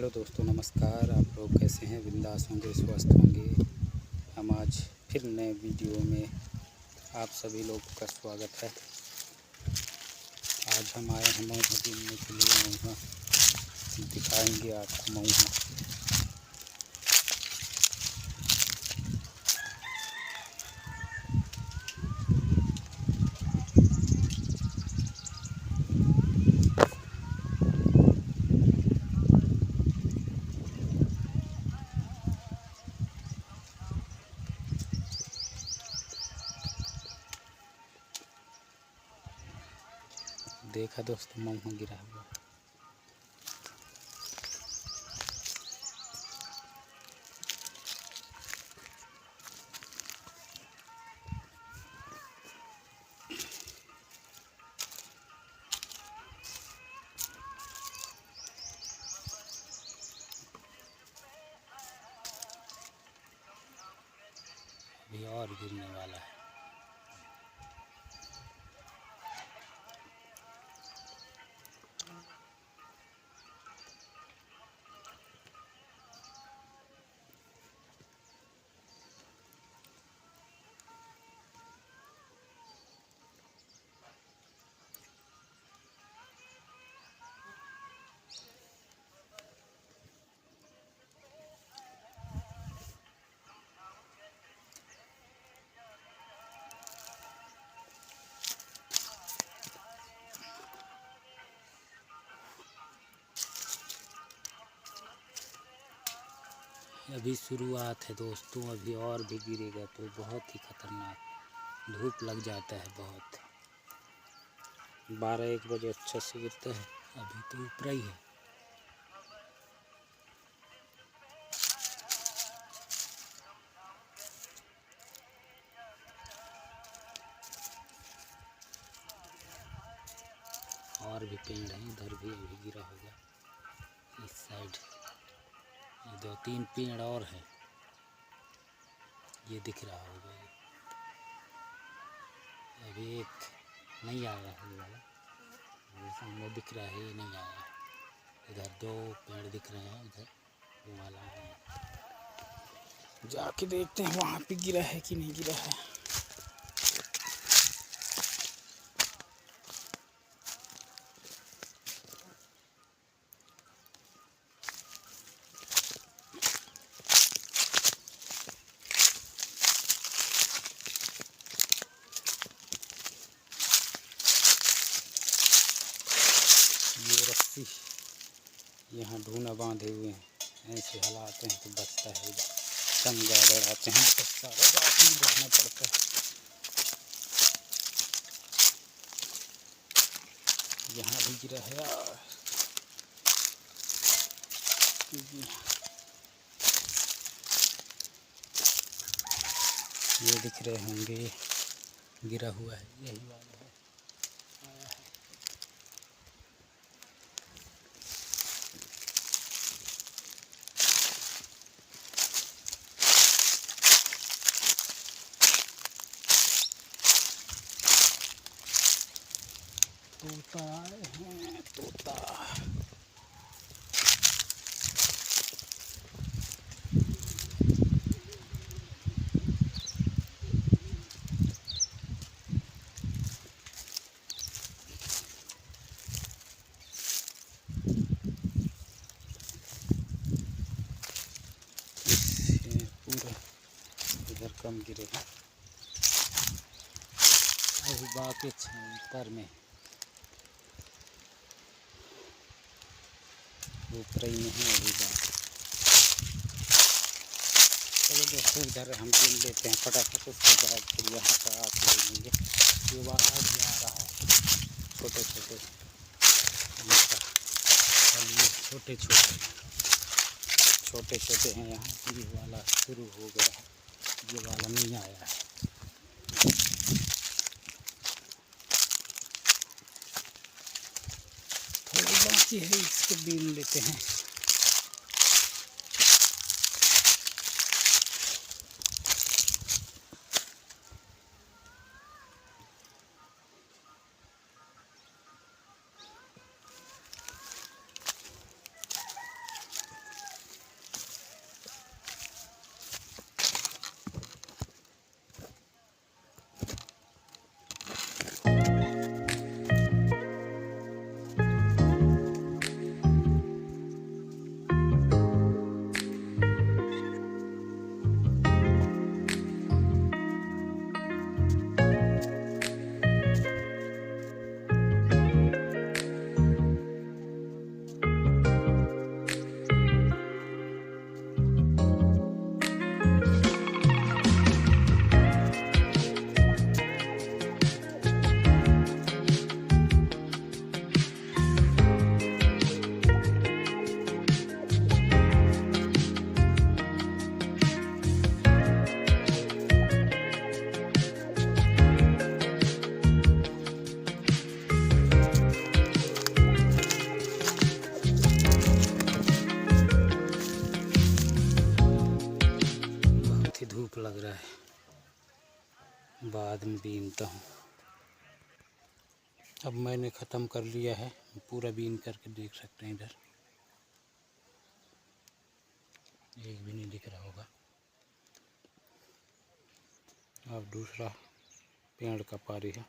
Hello दोस्तों, नमस्कार। आप लोग कैसे हैं? बिंदास होंगे, स्वस्थ होंगे। हम आज फिर नए वीडियो में आप सभी लोग का स्वागत है। आज हम आए हैं मऊहा घूमने के लिए। मऊहा दिखाएंगे आपको मऊहा। देखा दोस्तों, मऊहा गिरा हुआ। अभी और गिरने वाला है। अभी शुरुआत है दोस्तों, अभी और भी गिरेगा तो बहुत ही खतरनाक। धूप लग जाता है बहुत। 12-1 बजे अच्छा से गिरता है। अभी तो ऊपर ही है। और भी पेड़ हैं, इधर भी अभी गिरा होगा। इस साइड ये 2-3 पेड़ और हैं। ये दिख रहा होगा। ये अभी एक नहीं आया है वाला, वो सामने दिख रहा है, ये नहीं आया है। इधर 2 पेड़ दिख रहे हैं, उधर वो वाला है। जाके देखते हैं वहाँ पे गिरा है कि नहीं गिरा है। ये रस्सी यहाँ ढूना बांधे हुए हैं, ऐसे हलाते हैं तो बचता है। इधर चमगादड़ आते हैं तो सारे रात में रहना पड़ता है। यहाँ भी गिरा है यार। ये दिख रहे होंगे, गिरा हुआ है, यही वाला है। आया है। तोता आए हैं, तोता। पूरा इधर कम गिरे हैं, अभी बाकी ऊपर में ऊपर ही नहीं है अभी बात। चलो दोस्तों, इधर हम घूम लेते हैं फटाफट, उसके बाद फिर यहाँ पर आके लेंगे। ये वाला भी आ रहा है, छोटे छोटे छोटे छोटे छोटे हैं यहाँ। ये वाला शुरू हो गया है, ये वाला नहीं आया है। थोड़ी बाकी है, इसको बीन लेते हैं। लग रहा है, बाद में बीनता हूँ। अब मैंने ख़त्म कर लिया है, पूरा बीन करके देख सकते हैं। इधर एक भी नहीं दिख रहा होगा। अब दूसरा पेड़ का पारी है।